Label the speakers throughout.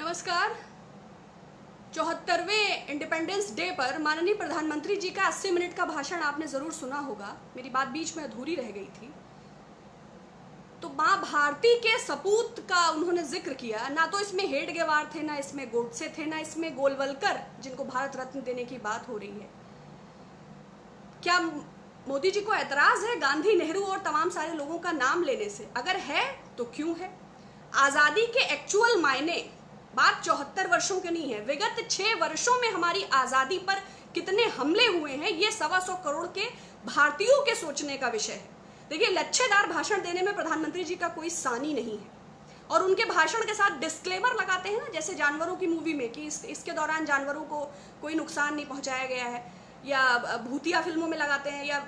Speaker 1: नमस्कार। 74वें independence day पर माननीय प्रधानमंत्री जी का 80 मिनट का भाषण आपने जरूर सुना होगा। मेरी बात बीच में अधूरी रह गई थी। तो मां भारती के सपूत का उन्होंने जिक्र किया। ना तो इसमें हेडगेवार थे, ना इसमें गोडसे थे, ना इसमें गोलवलकर जिनको भारत रत्न देने की बात हो रही है। क्या मोदी जी को ऐतराज है गांधी, नेहरू और तमाम सारे लोगों का नाम लेने से? अगर है तो क्यों है? आजादी के एक्चुअल मायने बात 74 वर्षों के नहीं है, विगत 6 वर्षों में हमारी आजादी पर कितने हमले हुए हैं, ये 125 करोड़ के भारतीयों के सोचने का विषय है। देखिए, लच्छेदार भाषण देने में प्रधानमंत्री जी का कोई सानी नहीं है और उनके भाषण के साथ डिस्क्लेमर लगाते हैं ना, जैसे जानवरों की मूवी में कि इसके दौरान जानवरों को कोई नुकसान नहीं पहुंचाया गया है, या भूतिया फिल्मों में लगाते हैं या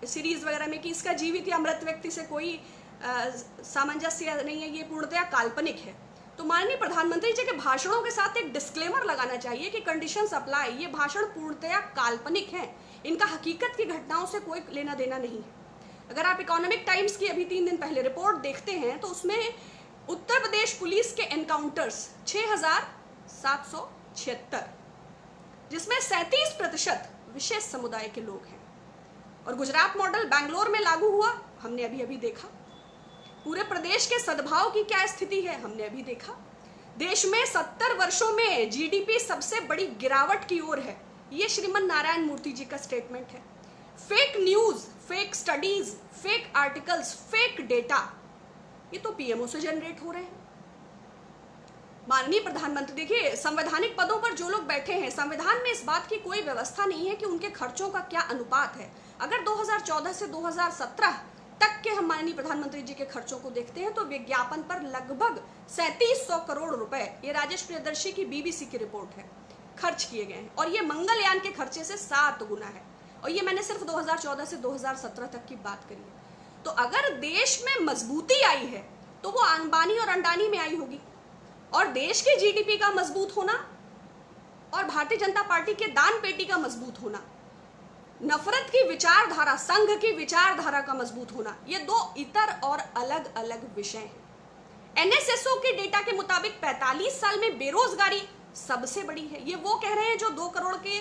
Speaker 1: सीरीज वगैरह में कि इसका जीवित या मृत व्यक्ति से कोई सामंजस्य नहीं है, ये पूर्णतया काल्पनिक है। तो माननीय प्रधानमंत्री जी के भाषणों के साथ एक डिस्क्लेमर लगाना चाहिए कि कंडीशंस अप्लाई, ये भाषण पूर्णतया काल्पनिक है, इनका हकीकत की घटनाओं से कोई लेना देना नहीं है। अगर आप इकोनॉमिक टाइम्स की अभी 3 दिन पहले रिपोर्ट देखते हैं तो उसमें उत्तर प्रदेश पुलिस के एनकाउंटर्स 6776, जिसमें 37% विशेष समुदाय के लोग हैं। और गुजरात मॉडल बैंगलोर में लागू हुआ, हमने अभी अभी देखा। पूरे प्रदेश के सद्भाव की क्या स्थिति है, हमने अभी देखा। देश में 70 वर्षों में जीडीपी सबसे बड़ी गिरावट की ओर है, ये श्रीमन नारायण मूर्ति जी का स्टेटमेंट है। Fake news, fake studies, fake articles, fake data, ये तो पीएमओ से जनरेट हो रहे हैं। माननीय प्रधानमंत्री, देखिए, संवैधानिक पदों पर जो लोग बैठे हैं, संविधान में इस बात की कोई व्यवस्था नहीं है कि उनके खर्चों का क्या अनुपात है। अगर 2014 से 2017 तक के हम माननीय प्रधानमंत्री जी के खर्चों को देखते हैं तो विज्ञापन पर लगभग 3700 करोड़ रुपए, ये राजेश प्रियदर्शी की बीबीसी की रिपोर्ट है, खर्च किए गए हैं। और ये मंगलयान के खर्चे से 7 गुना है। और ये मैंने सिर्फ 2014 से 2017 तक की बात करी है। तो अगर देश में मजबूती आई है तो वो अंबानी और अंडानी में आई होगी। और देश के जीडीपी का मजबूत होना और भारतीय जनता पार्टी के दान पेटी का मजबूत होना, नफरत की विचारधारा, संघ की विचारधारा का मजबूत होना, ये दो इतर और अलग अलग विषय हैं। एनएसएसओ के डेटा के मुताबिक 45 साल में बेरोजगारी सबसे बड़ी है। ये वो कह रहे हैं जो 2 करोड़ के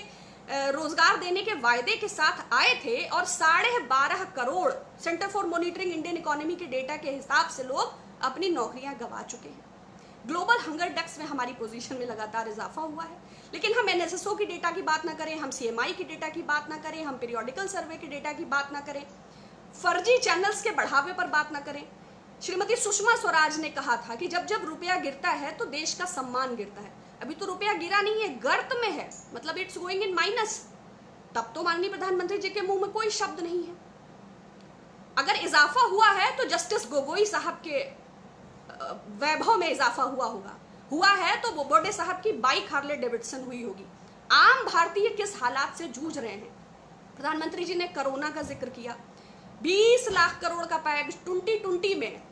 Speaker 1: रोजगार देने के वायदे के साथ आए थे और 12.5 crore centre for monitoring Indian economy के डेटा के हिसाब से लोग अपनी नौकरियां गंवा चुके हैं। ग्लोबल हंगर इंडेक्स में हमारी पोजीशन में लगातार इजाफा हुआ है। लेकिन हम एनएसएसओ की डेटा की बात ना करें, हम सीएमआई की डेटा की बात ना करें, हम पीरियोडिकल सर्वे की डेटा की बात ना करें, फर्जी चैनल्स के बढ़ावे पर बात ना करें। श्रीमती सुषमा स्वराज ने कहा था कि जब जब रुपया गिरता है तो देश का सम्मान गिरता है। अभी तो रुपया गिरा नहीं है, गर्त में है, मतलब इट्स गोइंग इन माइनस। तब तो माननीय प्रधानमंत्री जी के मुंह में कोई शब्द नहीं है। अगर इजाफा हुआ है तो जस्टिस गोगोई साहब के वैभव में इजाफा हुआ है तो वो बोडे साहब की बाइक हार्ले डेविडसन हुई होगी। आम भारतीय किस हालात से जूझ रहे हैं? प्रधानमंत्री जी ने कोरोना का जिक्र किया। 20 लाख करोड़ का पैकेज 2020 में,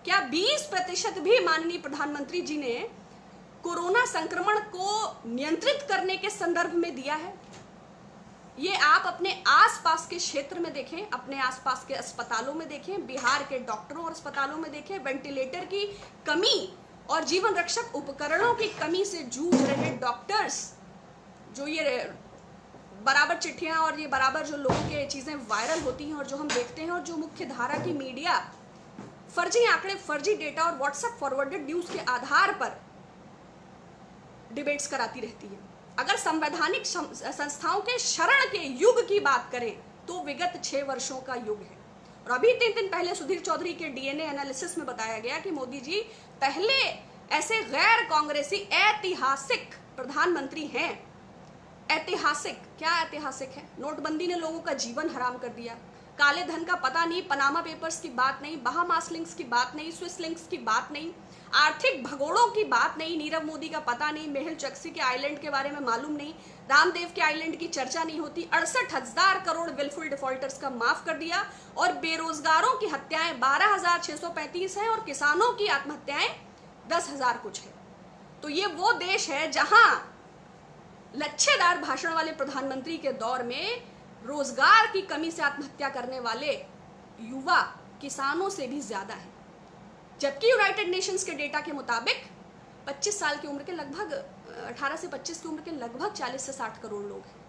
Speaker 1: क्या 20% भी माननीय प्रधानमंत्री जी ने कोरोना संक्रमण को नियंत्रित करने के संदर्भ में दिया है? ये आप अपने आसपास के क्षेत्र में देखें, अपने आसपास के अस्पतालों में देखें, बिहार के डॉक्टरों और अस्पतालों में देखें, वेंटिलेटर की कमी और जीवन रक्षक उपकरणों की कमी से जूझ रहे डॉक्टर्स, जो ये बराबर चिट्ठियां और ये बराबर जो लोगों के चीजें वायरल होती हैं और जो हम देखते हैं, और जो मुख्य धारा की मीडिया फर्जी आंकड़े, फर्जी डेटा और व्हाट्सएप फॉरवर्डेड न्यूज के आधार पर डिबेट्स कराती रहती है। अगर संवैधानिक संस्थाओं के शरण के युग की बात करें तो विगत 6 वर्षों का युग है। और अभी 3 दिन पहले सुधीर चौधरी के डीएनए एनालिसिस में बताया गया कि मोदी जी पहले ऐसे गैर कांग्रेसी ऐतिहासिक प्रधानमंत्री हैं। ऐतिहासिक, क्या ऐतिहासिक है? नोटबंदी ने लोगों का जीवन हराम कर दिया। काले धन का पता नहीं, पनामा पेपर्स की बात नहीं, बहामास लिंक्स की बात नहीं, स्विस लिंक्स की बात नहीं, आर्थिक भगोड़ों की बात नहीं, नीरव मोदी का पता नहीं, मेहुल चोकसी के आइलैंड के बारे में मालूम नहीं, रामदेव के आइलैंड की चर्चा नहीं होती, 68,000 करोड़ विलफुल डिफॉल्टर्स का माफ कर दिया, और बेरोजगारों की हत्याएं 12,635 है और किसानों की आत्महत्याएं 10,000 कुछ है। तो ये वो देश है जहां लच्छेदार भाषण वाले प्रधानमंत्री के दौर में रोजगार की कमी से आत्महत्या करने वाले युवा किसानों से भी ज्यादा है। जबकि यूनाइटेड नेशंस के डेटा के मुताबिक 25 साल की उम्र के लगभग 18 से 25 की उम्र के लगभग 40 से 60 करोड़ लोग हैं।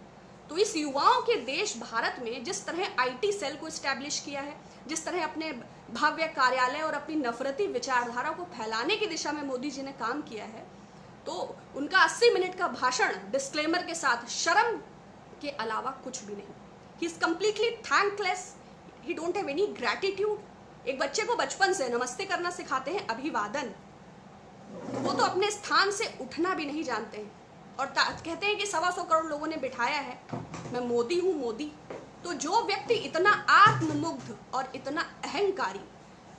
Speaker 1: तो इस युवाओं के देश भारत में जिस तरह आईटी सेल को एस्टैब्लिश किया है, जिस तरह अपने भव्य कार्यालय और अपनी नफरती विचारधारा को फैलाने की दिशा में मोदी जी ने काम किया है, तो उनका 80 मिनट का भाषण डिस्क्लेमर के साथ शर्म के अलावा कुछ भी नहीं। He is completely thankless, he don't have any gratitude. एक बच्चे को बचपन से नमस्ते करना सिखाते हैं, अभिवादन, वो तो अपने स्थान से उठना भी नहीं जानते हैं और कहते हैं कि 125 करोड़ लोगों ने बिठाया है, मैं मोदी हूं मोदी। तो जो व्यक्ति इतना आत्ममुग्ध और इतना अहंकारी,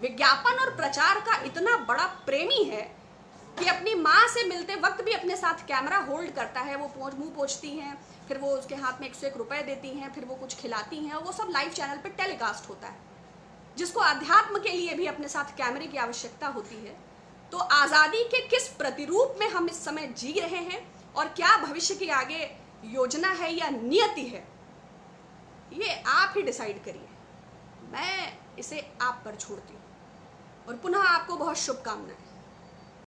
Speaker 1: विज्ञापन और प्रचार का इतना बड़ा प्रेमी है कि अपनी माँ से मिलते वक्त भी अपने साथ कैमरा होल्ड करता है, वो मुंह पोंछती हैं, फिर वो उसके हाथ में 101 रुपए देती हैं, फिर वो कुछ खिलाती हैं, और वो सब लाइव चैनल पर टेलीकास्ट होता है। जिसको अध्यात्म के लिए भी अपने साथ कैमरे की आवश्यकता होती है। तो आज़ादी के किस प्रतिरूप में हम इस समय जी रहे हैं और क्या भविष्य की आगे योजना है या नियति है, ये आप ही डिसाइड करिए। मैं इसे आप पर छोड़ती हूँ और पुनः आपको बहुत शुभकामनाएं।